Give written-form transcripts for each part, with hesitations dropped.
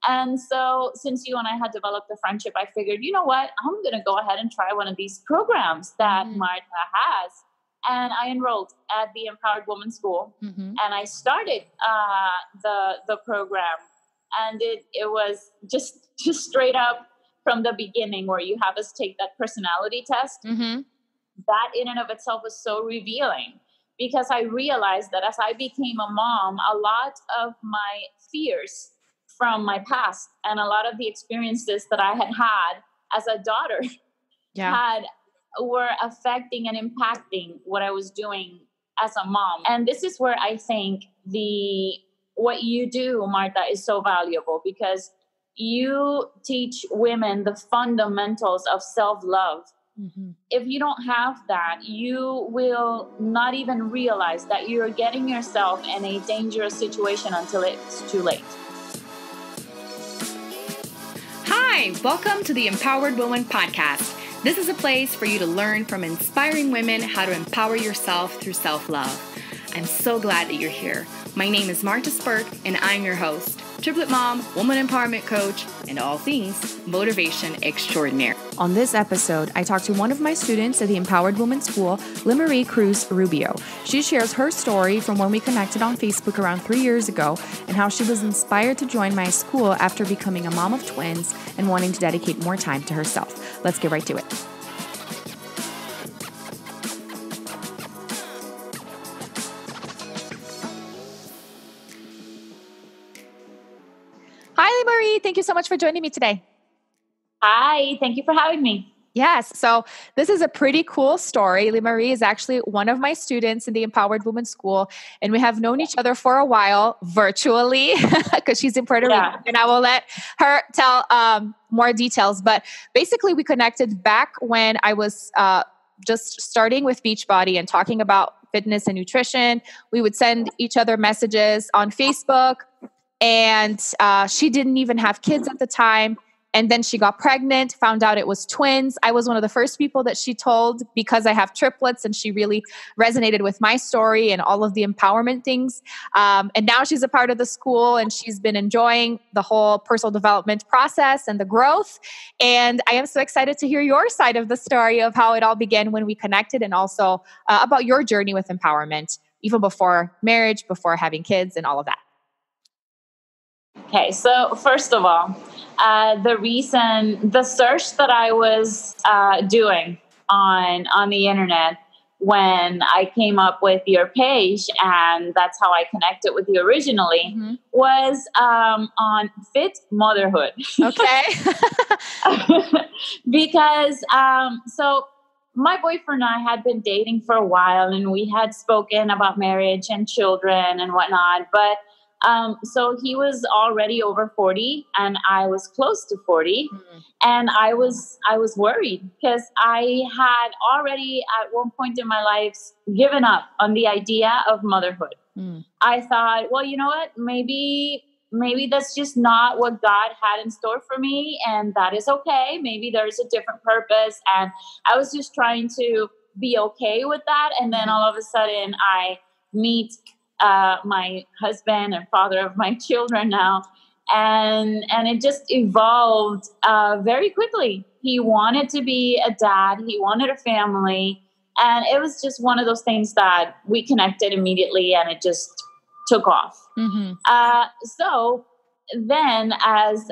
And so since you and I had developed a friendship, I figured, you know what, I'm going to go ahead and try one of these programs that Martha has. And I enrolled at the Empowered Woman School, and I started the program. And it was just straight up from the beginning, where you have us take that personality test. That in and of itself was so revealing, because I realized that as I became a mom, a lot of my fears from my past and a lot of the experiences that I had as a daughter were affecting and impacting what I was doing as a mom. And this is where I think what you do, Martha, is so valuable, because you teach women the fundamentals of self-love. If you don't have that, you will not even realize that you're getting yourself in a dangerous situation until it's too late. Hi, welcome to the Empowered Woman Podcast. This is a place for you to learn from inspiring women how to empower yourself through self-love. I'm so glad that you're here. My name is Marta Spurk, and I'm your host, triplet mom, woman empowerment coach, and all things motivation extraordinaire. On this episode, I talked to one of my students at the Empowered Woman School, Limary CRUZ RUBIO. She shares her story from when we connected on Facebook around 3 years ago, and how she was inspired to join my school after becoming a mom of twins and wanting to dedicate more time to herself. Let's get right to it. Hi, Limary. Thank you so much for joining me today. Hi, thank you for having me. Yes. So this is a pretty cool story. Limary is actually one of my students in the Empowered Woman School, and we have known each other for a while virtually because she's in Puerto Rico, and I will let her tell more details. But basically, we connected back when I was just starting with Beachbody and talking about fitness and nutrition. We would send each other messages on Facebook. And she didn't even have kids at the time. And then she got pregnant, found out it was twins. I was one of the first people that she told, because I have triplets, and she really resonated with my story and all of the empowerment things. And now she's a part of the school, and she's been enjoying the whole personal development process and the growth. And I am so excited to hear your side of the story of how it all began when we connected, and also about your journey with empowerment, even before marriage, before having kids, and all of that. Okay, so first of all, the search that I was doing on the internet when I came up with your page, and that's how I connected with you originally, was on fit motherhood. Okay. Because so my boyfriend and I had been dating for a while, and we had spoken about marriage and children and whatnot, but so he was already over 40, and I was close to 40, and I was worried, because I had already at one point in my life given up on the idea of motherhood. I thought, well, you know what, maybe that's just not what God had in store for me, and that is okay. Maybe there's a different purpose, and I was just trying to be okay with that. And then all of a sudden I meet my husband and father of my children now. And it just evolved very quickly. He wanted to be a dad. He wanted a family. And it was just one of those things that we connected immediately, and it just took off. So then, as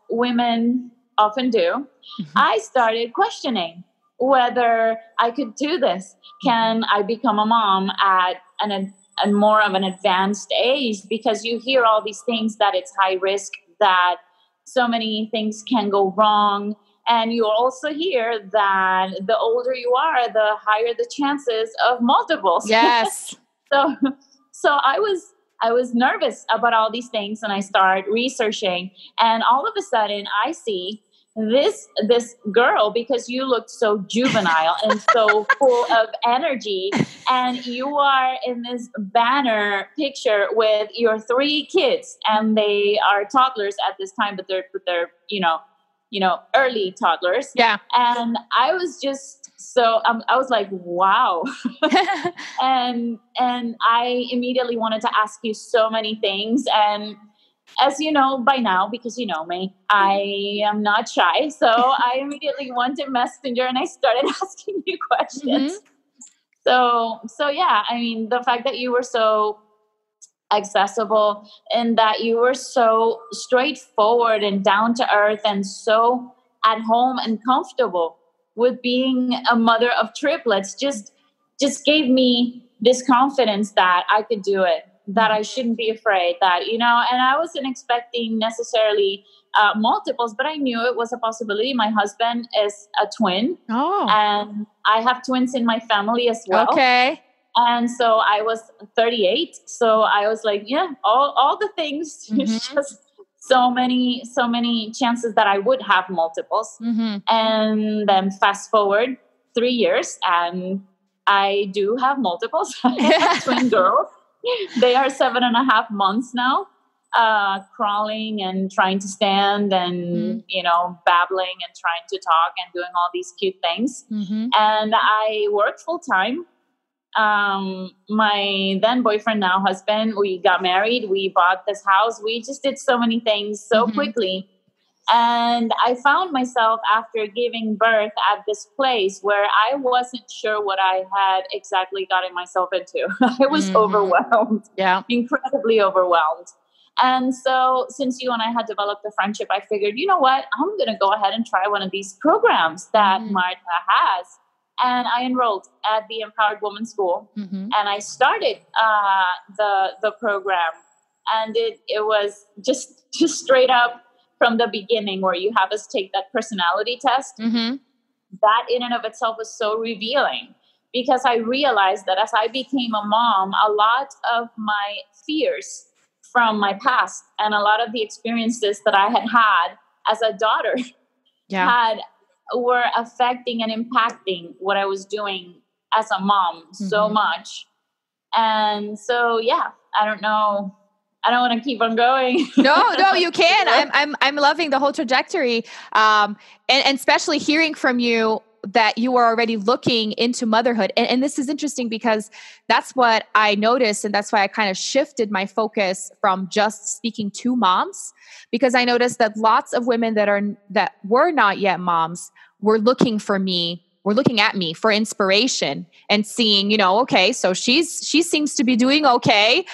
women often do, I started questioning whether I could do this. Can I become a mom at and more of an advanced age? Because you hear all these things that it's high risk, that so many things can go wrong. And you also hear that the older you are, the higher the chances of multiples. Yes. So I was nervous about all these things, and I started researching, and all of a sudden I see this girl, because you looked so juvenile and so full of energy, and you are in this banner picture with your 3 kids, and they are toddlers at this time, but they're early toddlers. Yeah. And I was just I was like, wow. and I immediately wanted to ask you so many things, and as you know by now, because you know me, I am not shy. So I immediately went to Messenger and I started asking you questions. So yeah, I mean, the fact that you were so accessible and that you were so straightforward and down to earth and so at home and comfortable with being a mother of triplets just gave me this confidence that I could do it, that I shouldn't be afraid, that, you know, and I wasn't expecting necessarily multiples, but I knew it was a possibility. My husband is a twin. Oh. And I have twins in my family as well. Okay. And so I was 38. So I was like, yeah, all the things, just so many chances that I would have multiples. And then fast forward 3 years and I do have multiples. I have twin girls. They are 7.5 months now, crawling and trying to stand and, you know, babbling and trying to talk and doing all these cute things. And I work full time. My then boyfriend, now husband, we got married, we bought this house, we just did so many things so quickly. And I found myself after giving birth at this place where I wasn't sure what I had exactly gotten myself into. I was overwhelmed, incredibly overwhelmed. And so since you and I had developed a friendship, I figured, you know what, I'm going to go ahead and try one of these programs that Marta has. And I enrolled at the Empowered Woman School, and I started the program. And it was just straight up from the beginning, where you have us take that personality test. That in and of itself was so revealing, because I realized that as I became a mom, a lot of my fears from my past and a lot of the experiences that I had as a daughter were affecting and impacting what I was doing as a mom so much. And so, yeah, I don't know. I don't want to keep on going. No, you can. I'm loving the whole trajectory. And especially hearing from you that you were already looking into motherhood. And this is interesting because that's what I noticed. And that's why I kind of shifted my focus from just speaking to moms, because I noticed that lots of women that were not yet moms were looking at me for inspiration and seeing, you know, okay, so she seems to be doing okay.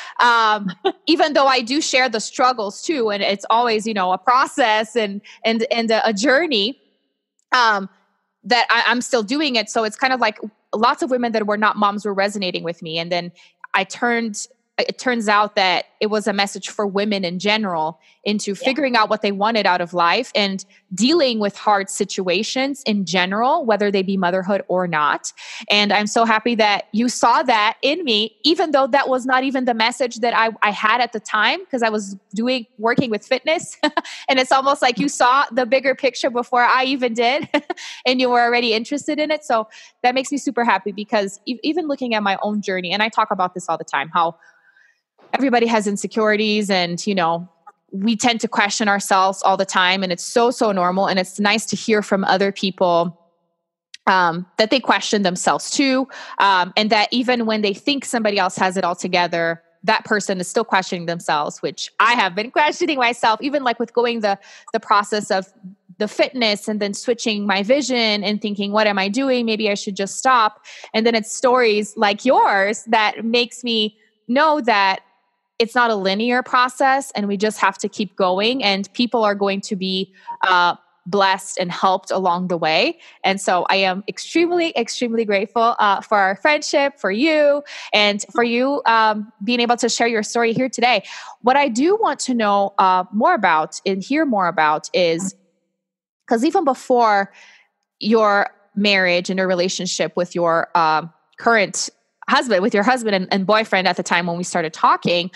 Even though I do share the struggles too. And it's always, you know, a process and a journey, that I'm still doing it. So it's kind of like lots of women that were not moms were resonating with me. And then it turns out that it was a message for women in general into figuring out what they wanted out of life and dealing with hard situations in general, whether they be motherhood or not. And I'm so happy that you saw that in me, even though that was not even the message that I had at the time, because I was working with fitness. And it's almost like you saw the bigger picture before I even did, and you were already interested in it. So that makes me super happy, because even looking at my own journey, and I talk about this all the time, how everybody has insecurities, and, you know, we tend to question ourselves all the time, and it's so normal. And it's nice to hear from other people that they question themselves too. And that even when they think somebody else has it all together, that person is still questioning themselves, which I have been questioning myself, even like with going the process of the fitness and then switching my vision and thinking, what am I doing? Maybe I should just stop. And then it's stories like yours that makes me know that it's not a linear process, and we just have to keep going, and people are going to be blessed and helped along the way. And so I am extremely, extremely grateful for our friendship, for you, and for you being able to share your story here today. What I do want to know more about and hear more about is, because even before your marriage and your relationship with your current husband, with your husband and boyfriend at the time when we started talking,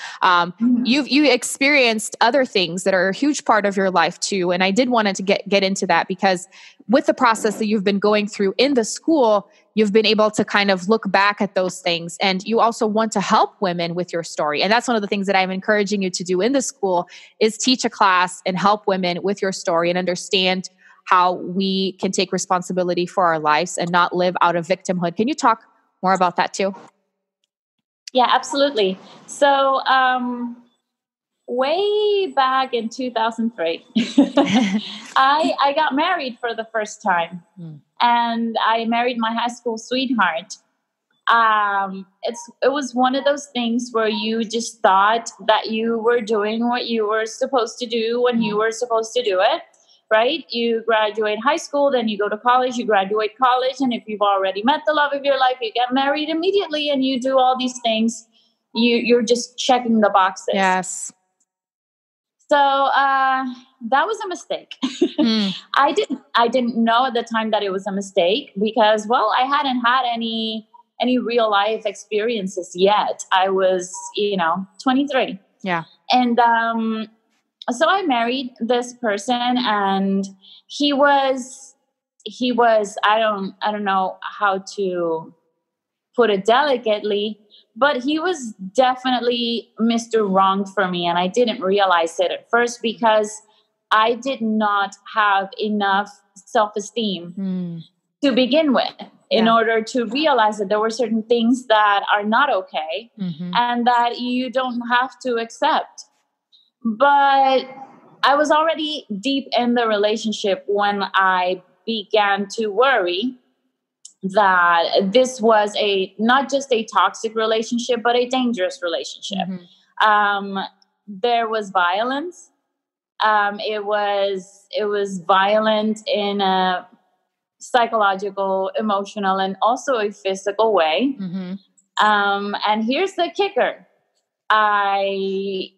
you experienced other things that are a huge part of your life too. And I did want to get into that, because with the process that you've been going through in the school, you've been able to kind of look back at those things, and you also want to help women with your story. And that's one of the things that I'm encouraging you to do in the school, is teach a class and help women with your story and understand how we can take responsibility for our lives and not live out of victimhood. Can you talk more about that too? Yeah, absolutely. So way back in 2003, I got married for the first time, and I married my high school sweetheart. It was one of those things where you just thought that you were doing what you were supposed to do when you were supposed to do it, right? You graduate high school, then you go to college, you graduate college, and if you've already met the love of your life, you get married immediately, and you do all these things. You're just checking the boxes. Yes. So that was a mistake. I didn't know at the time that it was a mistake because, well, I hadn't had any real life experiences yet. I was, 23. Yeah. And so I married this person, and he was I don't know how to put it delicately, but he was definitely Mr. Wrong for me. And I didn't realize it at first because I did not have enough self-esteem to begin with in order to realize that there were certain things that are not okay and that you don't have to accept. But I was already deep in the relationship when I began to worry that this was not just a toxic relationship, but a dangerous relationship. There was violence. It was violent in a psychological, emotional, and also a physical way. And here's the kicker. I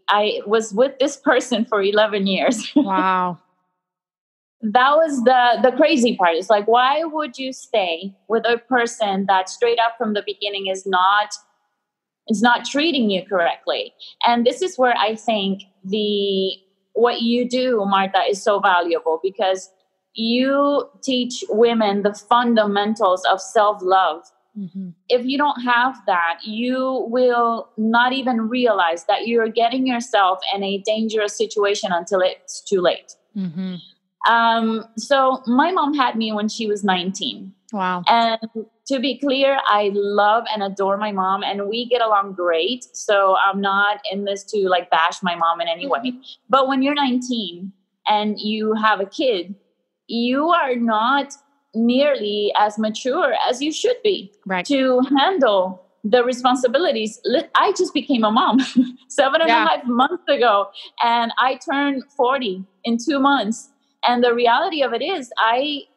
was with this person for 11 years. Wow. That was the crazy part. It's like, why would you stay with a person that straight up from the beginning is not treating you correctly? And this is where I think what you do, Martha, is so valuable because you teach women the fundamentals of self-love. If you don't have that, you will not even realize that you're getting yourself in a dangerous situation until it's too late. So my mom had me when she was 19. Wow. And to be clear, I love and adore my mom, and we get along great. So I'm not in this to like bash my mom in any way. But when you're 19 and you have a kid, you are not nearly as mature as you should be to handle the responsibilities. I just became a mom 7.5 months ago, and I turned 40 in 2 months. And the reality of it is I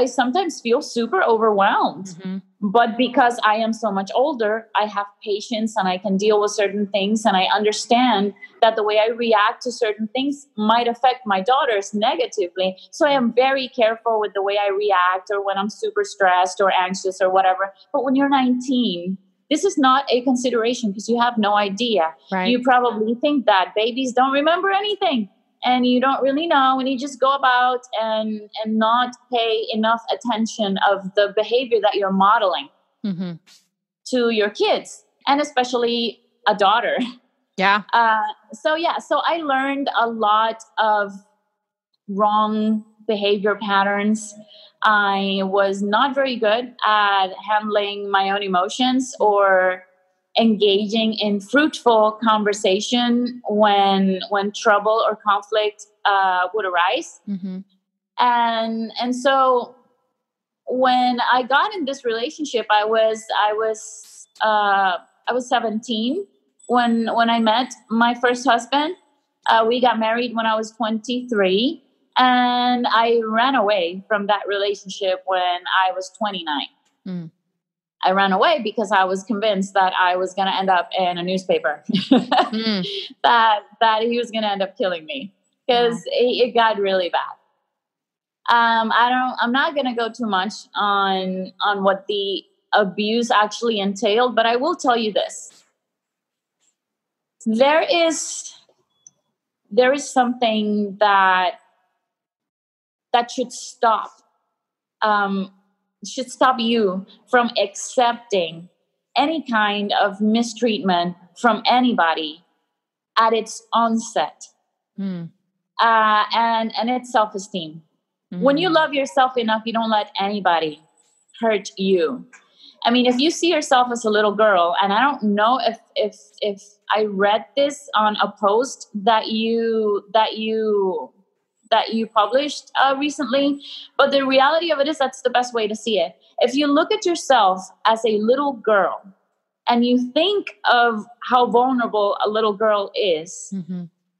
sometimes feel super overwhelmed, but because I am so much older, I have patience and I can deal with certain things. And I understand that the way I react to certain things might affect my daughters negatively. So I am very careful with the way I react or when I'm super stressed or anxious or whatever. But when you're 19, this is not a consideration because you have no idea. You probably think that babies don't remember anything. And you don't really know, and you just go about and not pay enough attention of the behavior that you're modeling to your kids, and especially a daughter. So I learned a lot of wrong behavior patterns. I was not very good at handling my own emotions or engaging in fruitful conversation when trouble or conflict would arise. And so when I got in this relationship, I was 17 when I met my first husband. We got married when I was 23, and I ran away from that relationship when I was 29. I ran away because I was convinced that I was going to end up in a newspaper, that he was going to end up killing me because it got really bad. I'm not going to go too much on what the abuse actually entailed, but I will tell you this. There is something that should stop you from accepting any kind of mistreatment from anybody at its onset. And it's self-esteem. When you love yourself enough, you don't let anybody hurt you. I mean, if you see yourself as a little girl, and I don't know if I read this on a post that you published recently, but the reality of it is that's the best way to see it. If you look at yourself as a little girl and you think of how vulnerable a little girl is,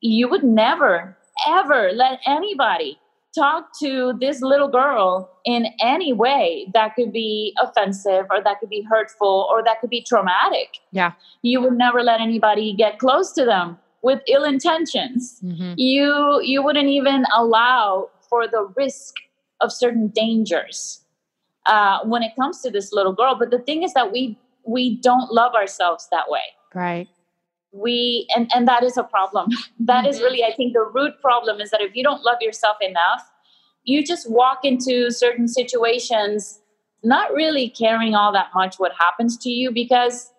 you would never, ever let anybody talk to this little girl in any way that could be offensive or that could be hurtful or that could be traumatic. Yeah. You would never let anybody get close to them with ill intentions. You wouldn't even allow for the risk of certain dangers when it comes to this little girl. But the thing is that we don't love ourselves that way. Right. And that is a problem. That is really, I think, the root problem is that if you don't love yourself enough, you just walk into certain situations not really caring all that much what happens to you, because,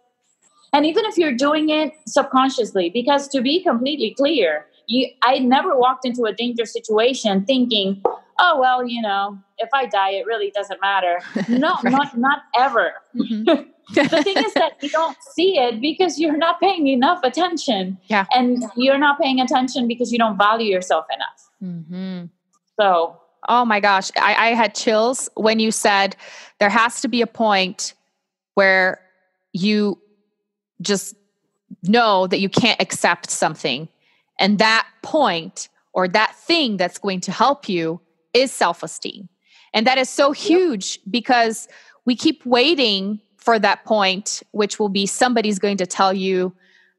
and even if you're doing it subconsciously, because to be completely clear, I never walked into a dangerous situation thinking, oh, well, if I die, it really doesn't matter. No, right. not ever. The thing is that you don't see it because you're not paying enough attention. Yeah. And you're not paying attention because you don't value yourself enough. So. Oh my gosh. I had chills when you said there has to be a point where you just know that you can't accept something. And that point or that thing that's going to help you is self-esteem. And that is so huge because we keep waiting for that point, which will be somebody's going to tell you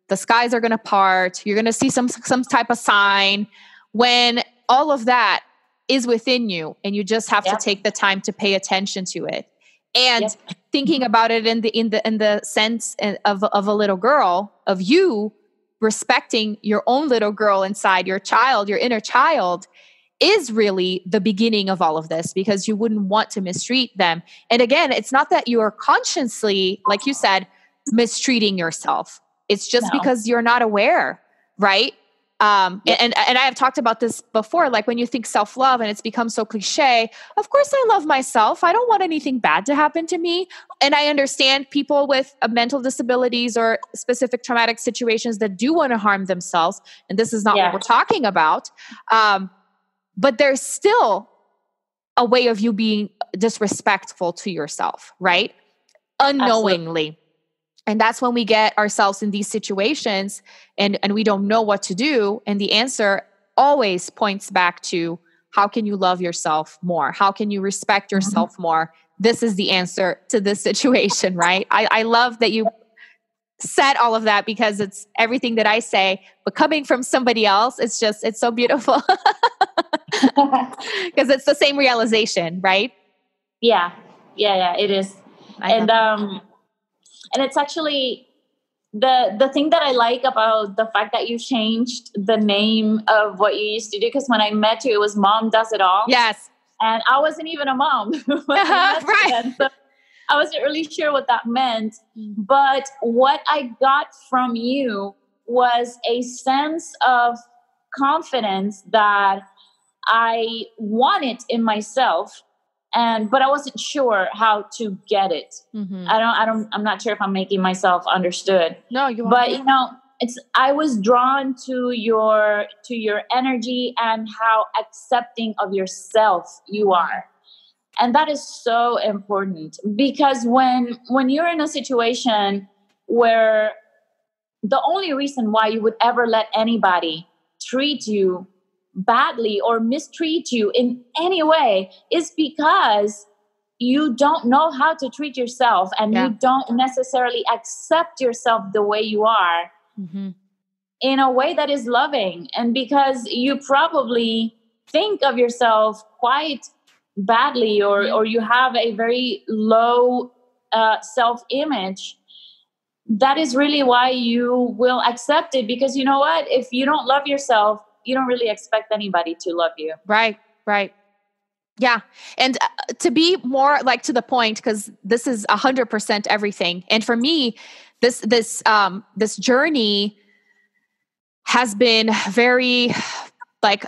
the skies are going to part. You're going to see some type of sign, when all of that is within you and you just have to take the time to pay attention to it. And thinking about it in the sense of a little girl, of you respecting your own little girl inside, your child, your inner child, is really the beginning of all of this, because you wouldn't want to mistreat them. And again, it's not that you are consciously, like you said, mistreating yourself. It's just because you're not aware, right? And I have talked about this before, like when you think self-love and it's become so cliche, of course I love myself. I don't want anything bad to happen to me. And I understand people with mental disabilities or specific traumatic situations that do want to harm themselves. And this is not what we're talking about. But there's still a way of you being disrespectful to yourself, right? Unknowingly. Absolutely. And that's when we get ourselves in these situations and we don't know what to do. And the answer always points back to, how can you love yourself more? How can you respect yourself more? This is the answer to this situation, right? I love that you said all of that, because it's everything that I say, but coming from somebody else, it's so beautiful. Because it's the same realization, right? Yeah, it is. And it's actually the thing that I like about the fact that you changed the name of what you used to do. Because when I met you, it was Mom Does It All. Yes. And I wasn't even a mom. Right. So I wasn't really sure what that meant. But what I got from you was a sense of confidence that I wanted in myself, but I wasn't sure how to get it. I'm not sure if I'm making myself understood. No, you are. But I was drawn to your energy and how accepting of yourself you are. And that is so important, because when you're in a situation where the only reason why you would ever let anybody treat you badly or mistreat you in any way is because you don't know how to treat yourself, and you don't necessarily accept yourself the way you are in a way that is loving. And because you probably think of yourself quite badly, or you have a very low self-image, that is really why you will accept it. Because you know what? If you don't love yourself, you don't really expect anybody to love you. Right. Yeah. And to be more like to the point, because this is 100% everything. And for me, this journey has been very like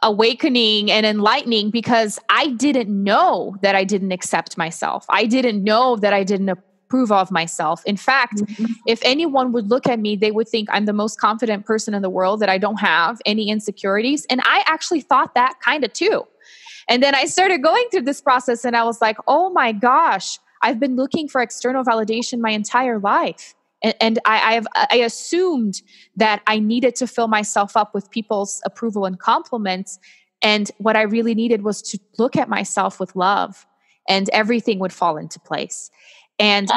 awakening and enlightening, because I didn't know that I didn't accept myself. I didn't know that I didn't approve of myself. In fact, if anyone would look at me, they would think I'm the most confident person in the world, that I don't have any insecurities. And I actually thought that kind of too. And then I started going through this process and I was like, oh my gosh, I've been looking for external validation my entire life. And I assumed that I needed to fill myself up with people's approval and compliments. And what I really needed was to look at myself with love, and everything would fall into place. And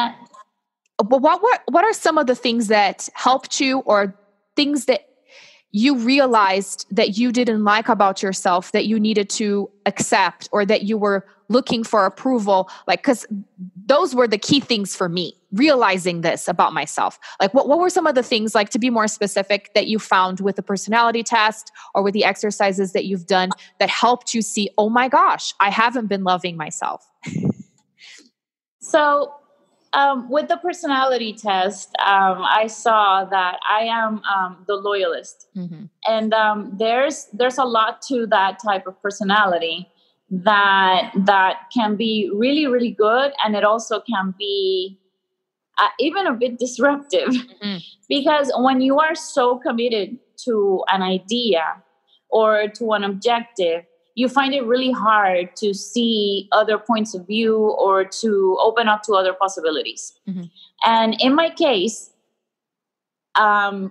but what are some of the things that helped you, or things that you realized that you didn't like about yourself that you needed to accept, or that you were looking for approval? Like, because those were the key things for me, realizing this about myself. Like, what were some of the things, like, to be more specific, that you found with the personality test or with the exercises that you've done that helped you see, oh my gosh, I haven't been loving myself? So with the personality test, I saw that I am the loyalist. And there's a lot to that type of personality that can be really, really good. And it also can be even a bit disruptive, because when you are so committed to an idea or to an objective, you find it really hard to see other points of view or to open up to other possibilities. And in my case, I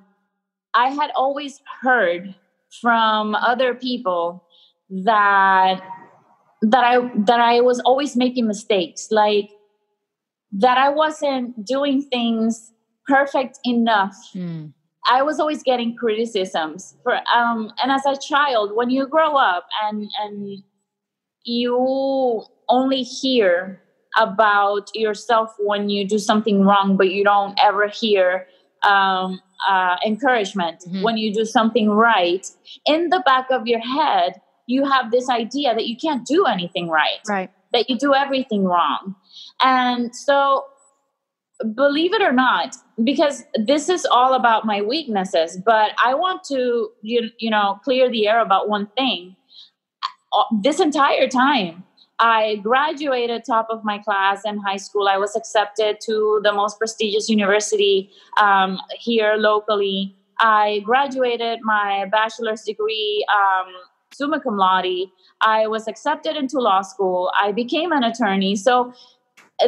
had always heard from other people that I was always making mistakes, like that I wasn't doing things perfect enough. I was always getting criticisms for, and as a child, when you grow up and you only hear about yourself when you do something wrong, but you don't ever hear encouragement when you do something right, in the back of your head, you have this idea that you can't do anything right, that you do everything wrong. And so, believe it or not, because this is all about my weaknesses, but I want to, clear the air about one thing. This entire time, I graduated top of my class in high school. I was accepted to the most prestigious university here locally. I graduated my bachelor's degree summa cum laude. I was accepted into law school. I became an attorney. So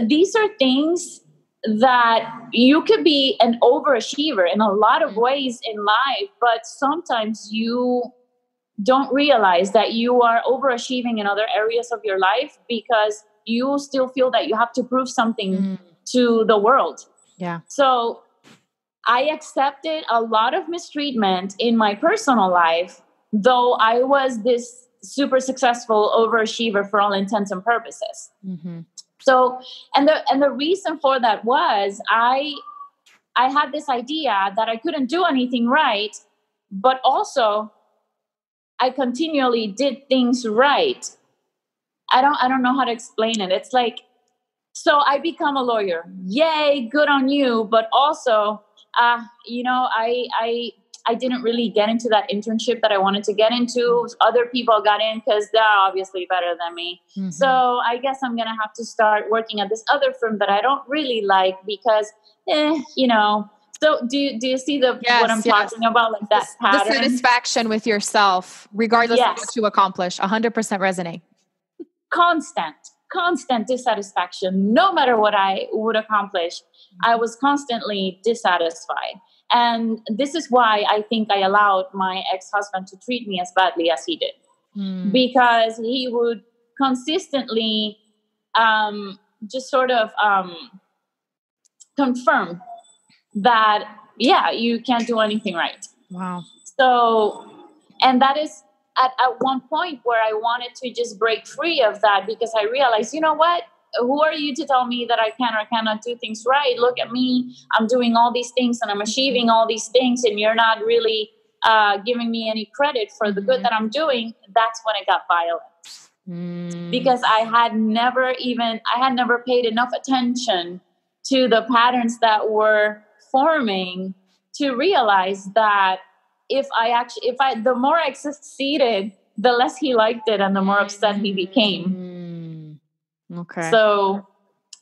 these are things that you could be an overachiever in a lot of ways in life, but sometimes you don't realize that you are overachieving in other areas of your life because you still feel that you have to prove something to the world. So I accepted a lot of mistreatment in my personal life, though I was this super successful overachiever for all intents and purposes. So, and the reason for that was I had this idea that I couldn't do anything right, but also I continually did things right. I don't know how to explain it. It's like, so I become a lawyer. Yay, good on you. But also, I didn't really get into that internship that I wanted to get into. Other people got in because they're obviously better than me. So I guess I'm going to have to start working at this other firm that I don't really like because, So do you see what I'm talking about? Like that pattern? The satisfaction with yourself, regardless of what you accomplish, 100% resonate. Constant dissatisfaction. No matter what I would accomplish, I was constantly dissatisfied. And this is why I think I allowed my ex-husband to treat me as badly as he did. Because he would consistently just sort of confirm that, you can't do anything right. Wow. So, and that is at one point where I wanted to just break free of that, because I realized, you know what? Who are you to tell me that I can or cannot do things right? Look at me. I'm doing all these things and I'm achieving all these things, and you're not really giving me any credit for the good that I'm doing. That's when it got violent. Because I had never paid enough attention to the patterns that were forming to realize that the more I succeeded, the less he liked it and the more upset he became. Okay. So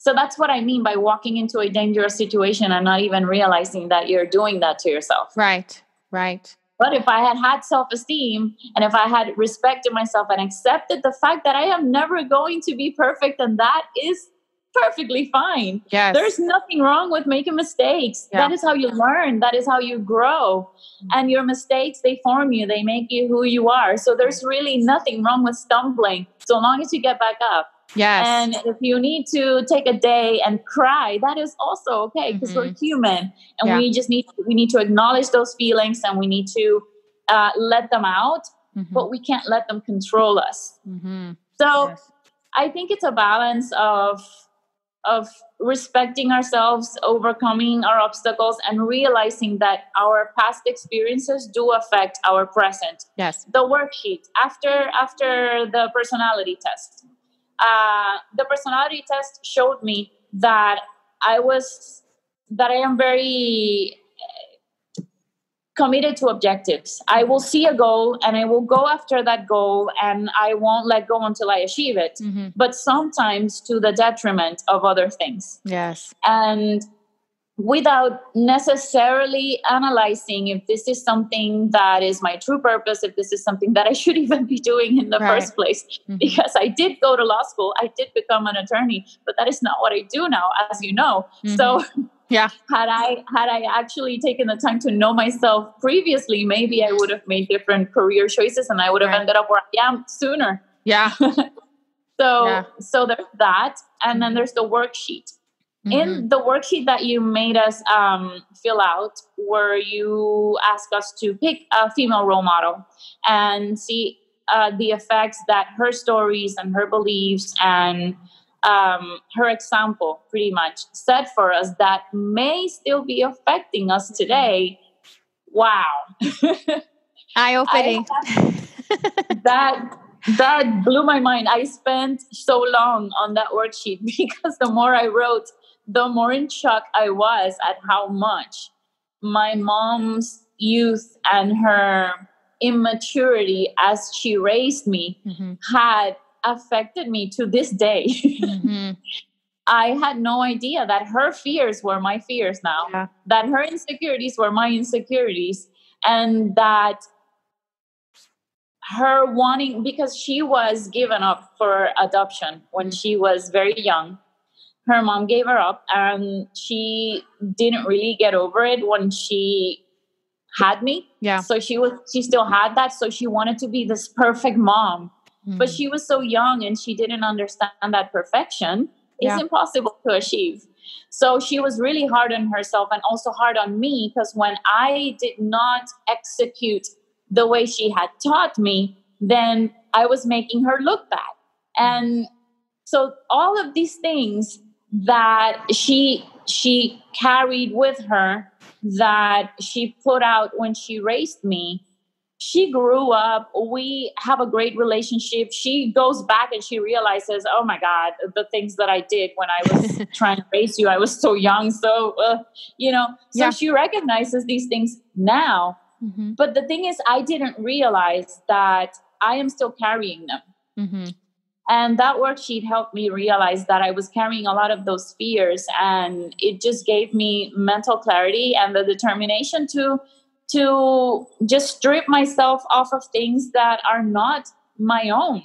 So that's what I mean by walking into a dangerous situation and not even realizing that you're doing that to yourself. Right. Right. But if I had had self-esteem, and if I had respected myself and accepted the fact that I am never going to be perfect, and that is perfectly fine. Yes. There's nothing wrong with making mistakes. Yeah. That is how you learn. That is how you grow. And your mistakes, they form you. They make you who you are. So there's really nothing wrong with stumbling, so long as you get back up. Yes. And if you need to take a day and cry, that is also okay, because we're human, and we need to acknowledge those feelings, and we need to let them out, but we can't let them control us. So I think it's a balance of respecting ourselves, overcoming our obstacles, and realizing that our past experiences do affect our present. Yes. The worksheet after the personality test. The personality test showed me that I am very committed to objectives. I will see a goal and I will go after that goal, and I won't let go until I achieve it, but sometimes to the detriment of other things. Yes. And without necessarily analyzing if this is something that is my true purpose, if this is something that I should even be doing in the first place. Because I did go to law school, I did become an attorney, but that is not what I do now, as you know. So had I actually taken the time to know myself previously, maybe I would have made different career choices, and I would have ended up where I am sooner. Yeah. So there's that. And then there's the worksheet. In the worksheet that you made us fill out, where you ask us to pick a female role model and see the effects that her stories and her beliefs and her example pretty much set for us that may still be affecting us today. Wow. Eye-opening. That blew my mind. I spent so long on that worksheet because the more I wrote, the more in shock I was at how much my mom's youth and her immaturity as she raised me had affected me to this day. I had no idea that her fears were my fears now, that her insecurities were my insecurities, and that her wanting, because she was given up for adoption when she was very young. Her mom gave her up, and she didn't really get over it when she had me. Yeah. So she still had that. So she wanted to be this perfect mom, but she was so young and she didn't understand that perfection is impossible to achieve. So she was really hard on herself and also hard on me, because when I did not execute the way she had taught me, then I was making her look bad. And so all of these things that she carried with her, that she put out when she raised me, she grew up. We have a great relationship. She goes back and she realizes, oh my God, the things that I did when I was trying to raise you, I was so young. So, so she recognizes these things now. But the thing is, I didn't realize that I am still carrying them. And that worksheet helped me realize that I was carrying a lot of those fears, and it just gave me mental clarity and the determination to just strip myself off of things that are not my own.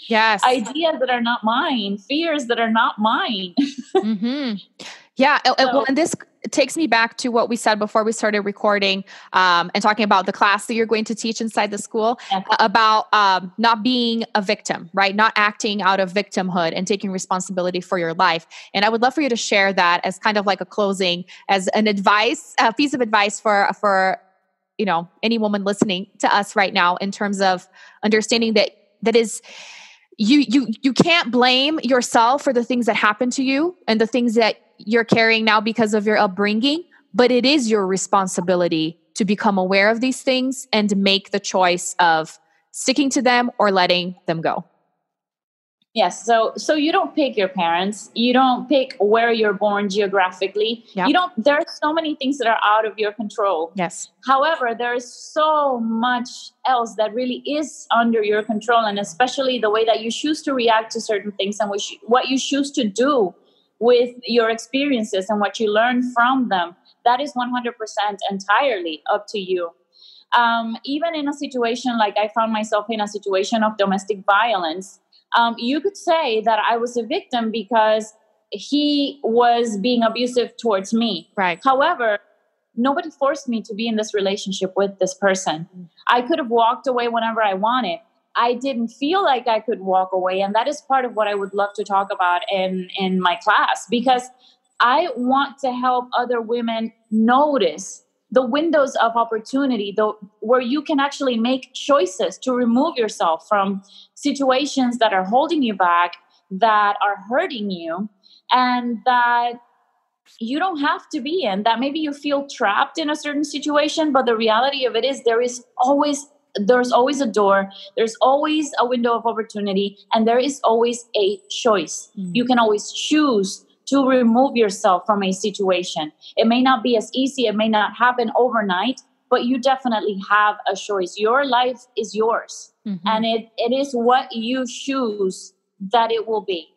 Yes. Ideas that are not mine, fears that are not mine. Yeah. Well, and this takes me back to what we said before we started recording, and talking about the class that you're going to teach inside the school, about not being a victim, right? Not acting out of victimhood and taking responsibility for your life. And I would love for you to share that as kind of like a closing, as an advice, a piece of advice for any woman listening to us right now, in terms of understanding that is, you can't blame yourself for the things that happen to you and the things that you're carrying now because of your upbringing, but it is your responsibility to become aware of these things and make the choice of sticking to them or letting them go. Yes. So you don't pick your parents. You don't pick where you're born geographically. Yep. There are so many things that are out of your control. Yes. However, there is so much else that really is under your control, and especially the way that you choose to react to certain things and what you choose to do with your experiences and what you learn from them, that is 100% entirely up to you. Even in a situation like I found myself in a situation of domestic violence, you could say that I was a victim because he was being abusive towards me. Right. However, nobody forced me to be in this relationship with this person. I could have walked away whenever I wanted. I didn't feel like I could walk away. And that is part of what I would love to talk about in my class, because I want to help other women notice the windows of opportunity, where you can actually make choices to remove yourself from situations that are holding you back, that are hurting you, and that you don't have to be in. That maybe you feel trapped in a certain situation, but the reality of it is there's always a door, there's always a window of opportunity, and there is always a choice. You can always choose to remove yourself from a situation. It may not be as easy, it may not happen overnight, but you definitely have a choice. Your life is yours, and it is what you choose that it will be.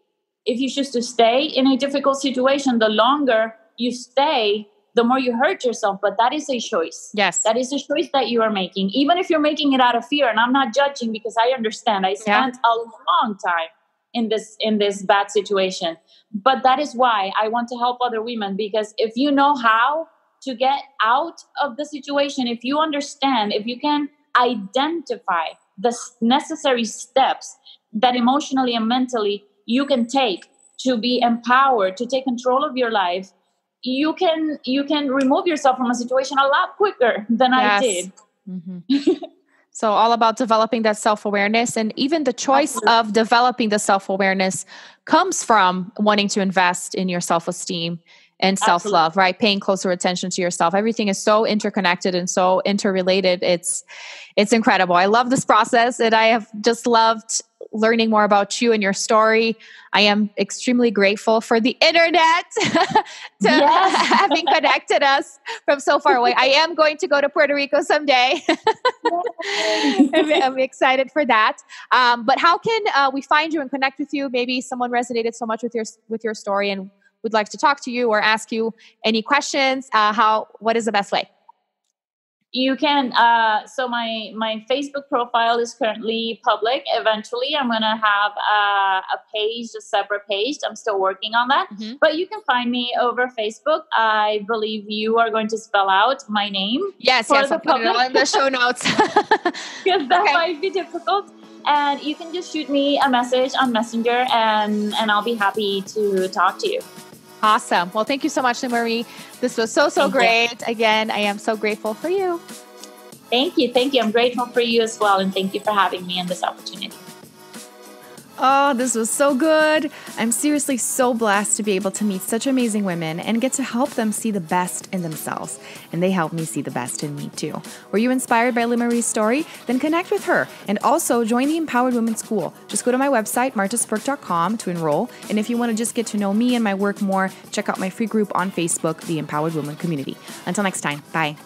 If you choose to stay in a difficult situation, the longer you stay, the more you hurt yourself. But that is a choice. Yes. That is a choice that you are making, even if you're making it out of fear. And I'm not judging, because I understand. I spent a long time in this bad situation. But that is why I want to help other women, because if you know how to get out of the situation, if you understand, if you can identify the necessary steps that emotionally and mentally you can take to be empowered, to take control of your life, you can remove yourself from a situation a lot quicker than I did. So all about developing that self-awareness, and even the choice of developing the self-awareness comes from wanting to invest in your self-esteem and self-love, right? Paying closer attention to yourself. Everything is so interconnected and so interrelated. It's incredible. I love this process, and I have just loved learning more about you and your story. I am extremely grateful for the internet to having connected us from so far away. I am going to go to Puerto Rico someday. I'm excited for that. But how can we find you and connect with you? Maybe someone resonated so much with your story and would like to talk to you or ask you any questions. What is the best way? You can, so my Facebook profile is currently public. Eventually, I'm going to have a separate page. I'm still working on that. But you can find me over Facebook. I believe you are going to spell out my name. Yes, I'll put it all in the show notes. Because that might be difficult. And you can just shoot me a message on Messenger, and I'll be happy to talk to you. Awesome. Well, thank you so much, Limary. This was so great. Again, I am so grateful for you. Thank you. I'm grateful for you as well. And thank you for having me in this opportunity. Oh, this was so good. I'm seriously so blessed to be able to meet such amazing women and get to help them see the best in themselves. And they help me see the best in me too. Were you inspired by Limary's story? Then connect with her and also join the Empowered Women School. Just go to my website, martaspurk.com, to enroll. And if you want to just get to know me and my work more, check out my free group on Facebook, the Empowered Women Community. Until next time, bye.